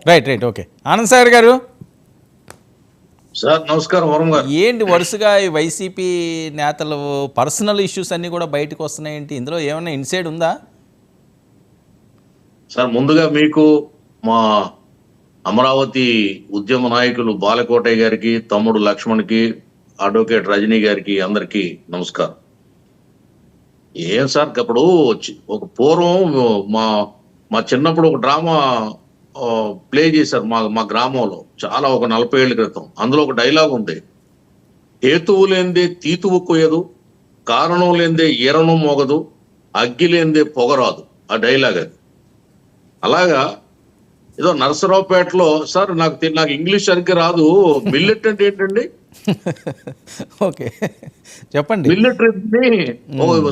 Right right okay. Anand Sagar గారు sir నమస్కారం. వరం గారు, ఏంటి వరుసగా ఈ వైసీపీ నేతలు పర్సనల్ ఇష్యూస్ అన్నీ కూడా బయటకు వస్తున్నాయేంటి? ఇందులో ఏమైనా ఇన్సైడ్ ఉందా? సార్ ముందుగా మీకు మా అమరావతి ఉద్యమ నాయకులు బాలకోటయ్య గారికి, తమ్ముడు లక్ష్మణ్కి, అడ్వకేట్ రజనీ గారికి అందరికీ నమస్కారం. ఏం సార్ ఇప్పుడు ఒక పూర్వం మా మా చిన్నప్పుడు ఒక డ్రామా ప్లే చేశారు మా గ్రామంలో, చాలా ఒక 40 ఏళ్ల క్రితం. అందులో ఒక డైలాగ్ ఉంది, హేతువు లేనిదే తీతువు కొయ్యదు, కారణం లేనిదే ఈరను మోగదు, అగ్గి లేనిదే పొగరాదు. ఆ డైలాగ్ అది. అలాగా ఏదో నరసరావుపేటలో సార్ నాకు ఇంగ్లీష్ సరిగ్గా రాదు, మిల్లెట్ అంటే ఏంటండి? ఓకే చెప్పండి. మిల్లెట్ ని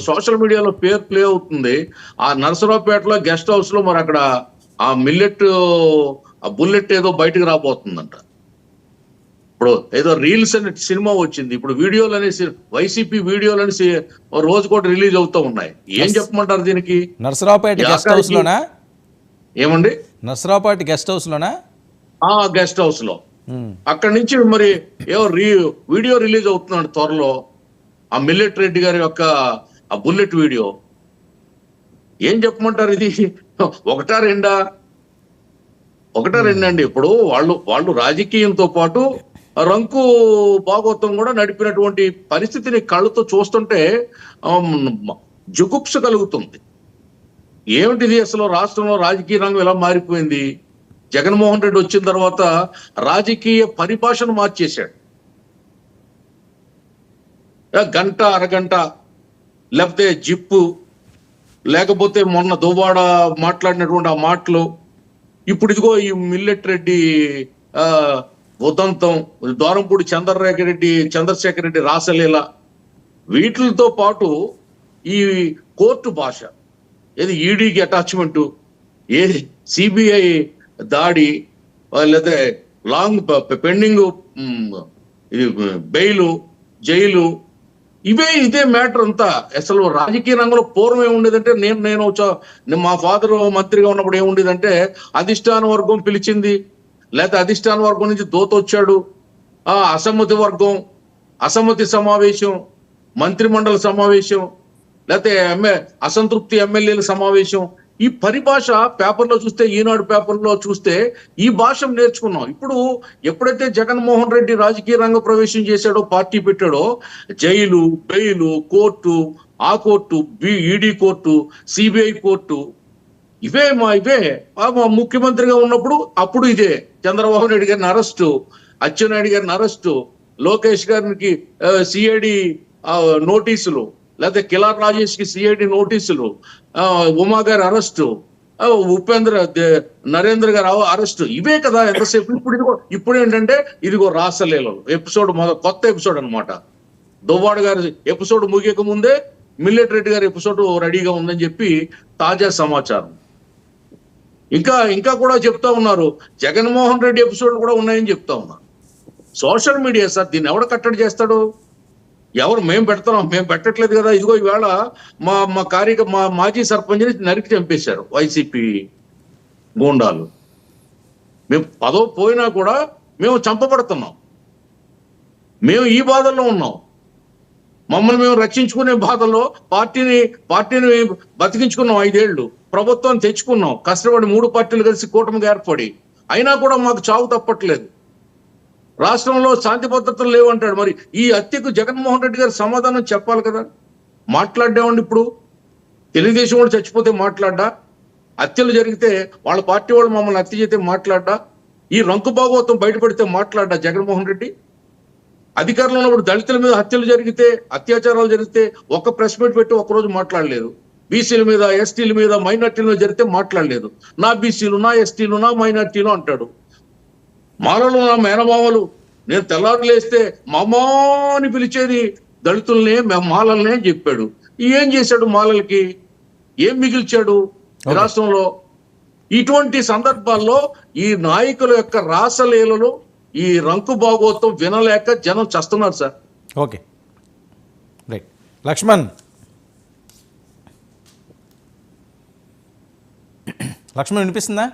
సోషల్ మీడియాలో పేరు ప్లే అవుతుంది. ఆ నరసరావుపేటలో గెస్ట్ హౌస్ లో మరి అక్కడ ఆ మిల్లెట్ ఆ బుల్లెట్ ఏదో బయటకు రాబోతుందంట. ఇప్పుడు ఏదో రీల్స్ అనే సినిమా వచ్చింది, ఇప్పుడు వీడియోలు అనేసి వైసీపీ వీడియోలు అనేసి రోజు కూడా రిలీజ్ అవుతూ ఉన్నాయి. ఏం చెప్పమంటారు దీనికి? నర్సరావుపేట గెస్ట్ హౌస్ లోనా? ఏమండి? నర్సరావుపేట గెస్ట్ హౌస్ లోనా? గెస్ట్ హౌస్ లో. అక్కడి నుంచి మరి ఏవో వీడియో రిలీజ్ అవుతున్నాడు త్వరలో, ఆ మిల్లెట్ రెడ్డి గారి యొక్క ఆ బుల్లెట్ వీడియో. ఏం చెప్పమంటారు ఇది? ఒకటా రెండా అండి. ఇప్పుడు వాళ్ళు రాజకీయంతో పాటు రంకు భాగవతం కూడా నడిపినటువంటి పరిస్థితిని కళ్ళతో చూస్తుంటే జుగుప్స కలుగుతుంది. ఏమిటిది అసలు? రాష్ట్రంలో రాజకీయ రంగం ఎలా మారిపోయింది? జగన్మోహన్ రెడ్డి వచ్చిన తర్వాత రాజకీయ పరిభాషను మార్చేశాడు. గంట అరగంట, లేకపోతే జిప్పు, లేకపోతే మొన్న దువ్వాడ మాట్లాడినటువంటి ఆ మాటలు, ఇప్పుడు ఇదిగో ఈ మిల్లెట్ రెడ్డి ఉదంతం, దూరంపూడి చంద్రశేఖర్ రెడ్డి రాసలీల, వీటితో పాటు ఈ కోర్టు భాష, ఏది ఈడీకి అటాచ్మెంటు, ఏది సిబిఐ దాడి, లేదా లాంగ్ పెండింగ్ బెయిలు, జైలు, ఇదే మ్యాటర్ అంతా. అసలు రాజకీయ రంగంలో పూర్వం ఏముండేదంటే, నేను మా ఫాదర్ మంత్రిగా ఉన్నప్పుడు ఏముండేదంటే, అధిష్టాన వర్గం పిలిచింది, లేకపోతే అధిష్టాన వర్గం నుంచి దూత వచ్చాడు, అసమ్మతి వర్గం, అసమ్మతి సమావేశం, మంత్రిమండలి సమావేశం, లేకపోతే అసంతృప్తి ఎమ్మెల్యేల సమావేశం. ఈ పరిభాష పేపర్లో చూస్తే, ఈనాడు పేపర్లో చూస్తే ఈ భాష నేర్చుకున్నాం. ఇప్పుడు ఎప్పుడైతే జగన్మోహన్ రెడ్డి రాజకీయ రంగ ప్రవేశం చేశాడో, పార్టీ పెట్టాడో, జైలు, బెయిలు, కోర్టు, ఆ court, ED court, CBI court, ఇవే ముఖ్యమంత్రిగా ఉన్నప్పుడు అప్పుడు ఇదే. చంద్రబాబు నాయుడు గారిని అరెస్టు, అచ్చెన్నాయుడు గారిని అరెస్టు, లోకేష్ గారికి సిఐడి నోటీసులు, లేకపోతే కిలార్ రాజేష్ కి సిఐడి నోటీసులు, ఉమా గారి అరెస్టు, నరేంద్ర గారు అరెస్టు, ఇవే కదా ఎంతసేపు. ఇప్పుడు ఏంటంటే ఇదిగో రాసలీలలు ఎపిసోడ్, కొత్త ఎపిసోడ్ అనమాట. దువ్వాడ గారి ఎపిసోడ్ ముగియక ముందే మిల్లెట్ రెడ్డి గారి ఎపిసోడ్ రెడీగా ఉందని చెప్పి తాజా సమాచారం. ఇంకా కూడా చెప్తా ఉన్నారు, జగన్మోహన్ రెడ్డి ఎపిసోడ్ కూడా ఉన్నాయని చెప్తా ఉన్నారు. సోషల్ మీడియా సార్, దీన్ని ఎవడ కట్టడి చేస్తాడు? ఎవరు? మేము పెట్టట్లేదు కదా. ఇదిగో ఈవేళ మా మాజీ సర్పంచ్ని నరికి చంపేశారు వైసీపీ గూండాలు. మేము పదవి పోయినా కూడా మేము చంపబడుతున్నాం. మేము ఈ బాధల్లో ఉన్నాం. మమ్మల్ని మేము రక్షించుకునే బాధల్లో పార్టీని బతికించుకున్నాం. 5 ఏళ్ళు ప్రభుత్వం తెచ్చుకున్నాం, కష్టపడి 3 పార్టీలు కలిసి కూటమిగా ఏర్పడి. అయినా కూడా మాకు చావు తప్పట్లేదు. రాష్ట్రంలో శాంతి భద్రతలు లేవంటాడు. మరి ఈ హత్యకు జగన్మోహన్ రెడ్డి గారు సమాధానం చెప్పాలి కదా. మాట్లాడామండి. ఇప్పుడు తెలుగుదేశం వాళ్ళు చచ్చిపోతే మాట్లాడ్డా? హత్యలు జరిగితే వాళ్ళ పార్టీ వాళ్ళు మమ్మల్ని హత్య చేస్తే మాట్లాడ్డా? ఈ రంకు భాగవతం బయటపడితే మాట్లాడ్డా జగన్మోహన్ రెడ్డి? అధికారంలో ఉన్నప్పుడు దళితుల మీద హత్యలు జరిగితే, అత్యాచారాలు జరిగితే ఒక్క ప్రెస్ మీట్ పెట్టి ఒక్కరోజు మాట్లాడలేదు. బీసీల మీద, ఎస్టీల మీద, మైనార్టీల మీద జరిగితే మాట్లాడలేదు. నా బీసీలు, నా ఎస్టీలు, నా మైనార్టీలు అంటాడు. మాలలు నా మేనమామలు, నేను తెల్లారులేస్తే మామా అని పిలిచేది దళితుల్నే, మాలల్నే అని చెప్పాడు. ఏం చేశాడు? మాలలకి ఏం మిగిల్చాడు రాష్ట్రంలో? ఇటువంటి సందర్భాల్లో ఈ నాయకుల యొక్క రాసలీలలు, ఈ రంకు భాగవతం వినలేక జనం చస్తున్నారు సార్. Okay right. లక్ష్మణ్ వినిపిస్తుందా?